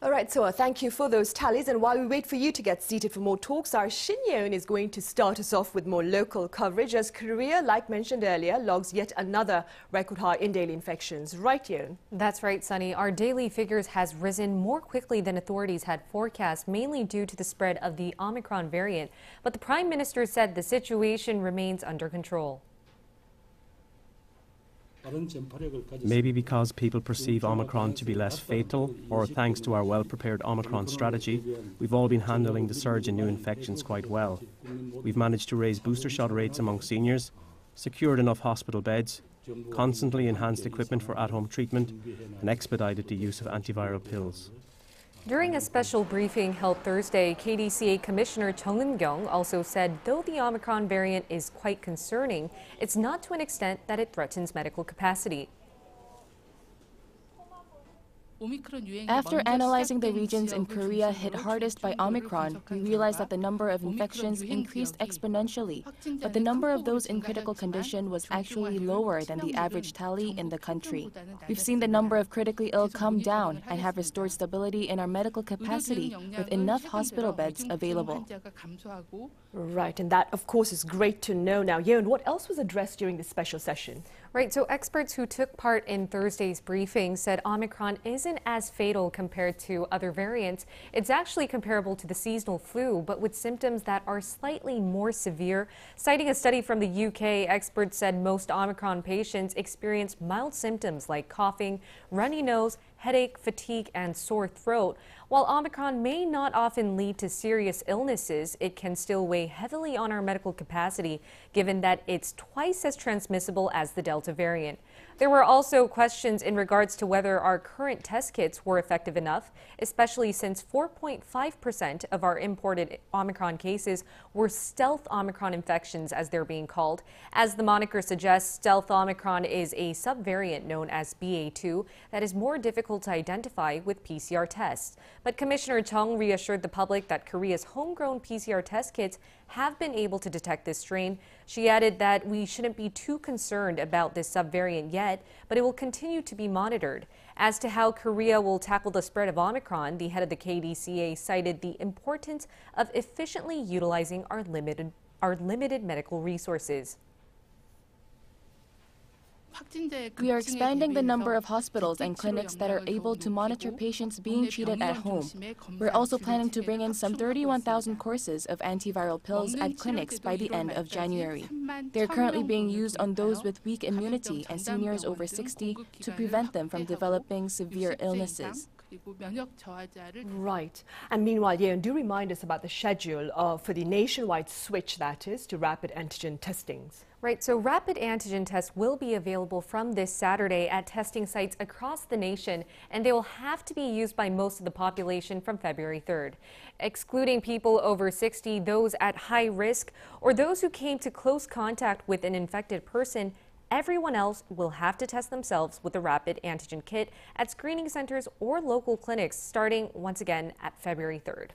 All right, so thank you for those tallies. And while we wait for you to get seated for more talks, our Shin YE-EUN is going to start us off with more local coverage as Korea, like mentioned earlier, logs yet another record high in daily infections. Right, YE-EUN? That's right, Sunny. Our daily figures has risen more quickly than authorities had forecast, mainly due to the spread of the Omicron variant. But the Prime Minister said the situation remains under control. Maybe because people perceive Omicron to be less fatal, or thanks to our well-prepared Omicron strategy, we've all been handling the surge in new infections quite well. We've managed to raise booster shot rates among seniors, secured enough hospital beds, constantly enhanced equipment for at-home treatment, and expedited the use of antiviral pills. During a special briefing held Thursday, KDCA Commissioner Jeong Eun-kyeong also said though the Omicron variant is quite concerning, it's not to an extent that it threatens medical capacity. After analyzing the regions in Korea hit hardest by Omicron, we realized that the number of infections increased exponentially, but the number of those in critical condition was actually lower than the average tally in the country. We've seen the number of critically ill come down and have restored stability in our medical capacity with enough hospital beds available. Right, and that, of course, is great to know. Now, YE-EUN, what else was addressed during this special session? Right, so experts who took part in Thursday's briefing said Omicron isn't as fatal compared to other variants. It's actually comparable to the seasonal flu, but with symptoms that are slightly more severe. Citing a study from the UK, experts said most Omicron patients experience mild symptoms like coughing, runny nose, headache, fatigue, and sore throat. While Omicron may not often lead to serious illnesses, it can still weigh heavily on our medical capacity, given that it's twice as transmissible as the Delta variant. There were also questions in regards to whether our current test kits were effective enough, especially since 4.5% of our imported Omicron cases were stealth Omicron infections, as they're being called. As the moniker suggests, stealth Omicron is a subvariant known as BA2 that is more difficult to identify with PCR tests. But Commissioner Jeong reassured the public that Korea's homegrown PCR test kits have been able to detect this strain. She added that we shouldn't be too concerned about this subvariant yet, but it will continue to be monitored. As to how Korea will tackle the spread of Omicron, the head of the KDCA cited the importance of efficiently utilizing our limited medical resources. We are expanding the number of hospitals and clinics that are able to monitor patients being treated at home. We're also planning to bring in some 31,000 courses of antiviral pills at clinics by the end of January. They're currently being used on those with weak immunity and seniors over 60 to prevent them from developing severe illnesses. Right. And meanwhile, YE-EUN, do remind us about the schedule for the nationwide switch, that is, to rapid antigen testings. Right, so rapid antigen tests will be available from this Saturday at testing sites across the nation, and they will have to be used by most of the population from February 3rd. Excluding people over 60, those at high risk, or those who came to close contact with an infected person, everyone else will have to test themselves with a rapid antigen kit at screening centers or local clinics starting once again at February 3rd.